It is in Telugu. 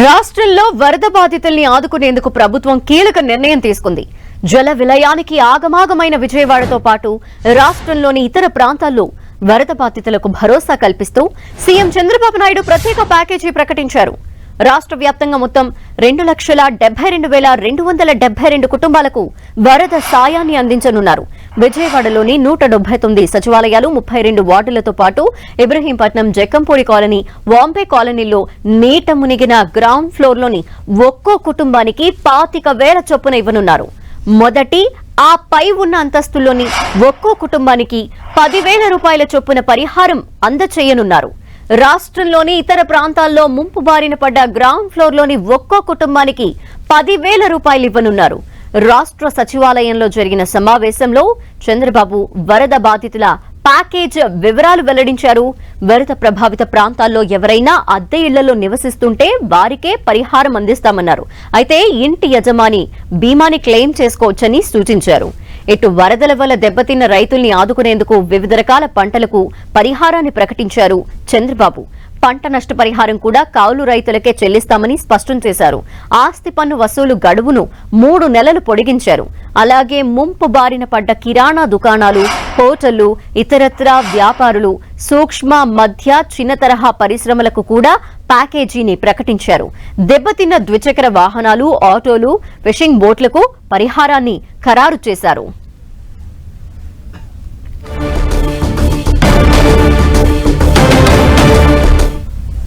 రాష్ట్రంలో వరద బాధితుల్ని ఆదుకునేందుకు ప్రభుత్వం కీలక నిర్ణయం తీసుకుంది. జల విలయానికి ఆగమాగమైన విజయవాడతో పాటు రాష్ట్రంలోని ఇతర ప్రాంతాల్లో వరద బాధితులకు భరోసా కల్పిస్తూ సీఎం చంద్రబాబు నాయుడు ప్రత్యేక ప్యాకేజీ ప్రకటించారు. రాష్ట్ర వ్యాప్తంగా మొత్తం 2,72,272 కుటుంబాలకు వరద సాయాన్ని అందించనున్నారు. విజయవాడలోని 179 సచివాలయాలు, 32 వార్డులతో పాటు ఇబ్రహీంపట్నం, జక్కంపూడి కాలనీ, వాంపే కాలనీలో నీట మునిగిన గ్రౌండ్ ఫ్లోర్లోని ఒక్కో కుటుంబానికి 25,000 చొప్పున ఇవ్వనున్నారు. మొదటి ఆ పై ఉన్న అంతస్తుల్లోని ఒక్కో కుటుంబానికి 10,000 రూపాయల చొప్పున పరిహారం అందచేయనున్నారు. రాష్ట్రంలోని ఇతర ప్రాంతాల్లో ముంపు బారిన పడ్డ గ్రౌండ్ ఫ్లోర్లోని ఒక్కో కుటుంబానికి 10,000 రూపాయలు ఇవ్వనున్నారు. రాష్ట్ర సచివాలయంలో జరిగిన సమావేశంలో చంద్రబాబు వరద బాధితుల ప్యాకేజ్ వివరాలు వెల్లడించారు. వరద ప్రభావిత ప్రాంతాల్లో ఎవరైనా అద్దె ఇళ్లలో నివసిస్తుంటే వారికే పరిహారం అందిస్తామన్నారు. అయితే ఇంటి యజమాని బీమాని క్లెయిమ్ చేసుకోవచ్చని సూచించారు. ఇటు వరదల వల్ల దెబ్బతిన్న రైతుల్ని ఆదుకునేందుకు వివిధ రకాల పంటలకు పరిహారాన్ని ప్రకటించారు చంద్రబాబు. పంట నష్టపరిహారం కూడా కౌలు రైతులకే చెల్లిస్తామని స్పష్టం చేశారు. ఆస్తి పన్ను వసూలు గడువును 3 నెలలు పొడిగించారు. అలాగే ముంపు బారిన పడ్డ కిరాణా దుకాణాలు, హోటళ్లు, ఇతరత్రా వ్యాపారులు, సూక్ష్మ, మధ్య, చిన్న తరహా పరిశ్రమలకు కూడా ప్యాకేజీని ప్రకటించారు. దెబ్బతిన్న ద్విచక్ర వాహనాలు, ఆటోలు, ఫిషింగ్ బోట్లకు పరిహారాన్ని ఖరారు చేశారు.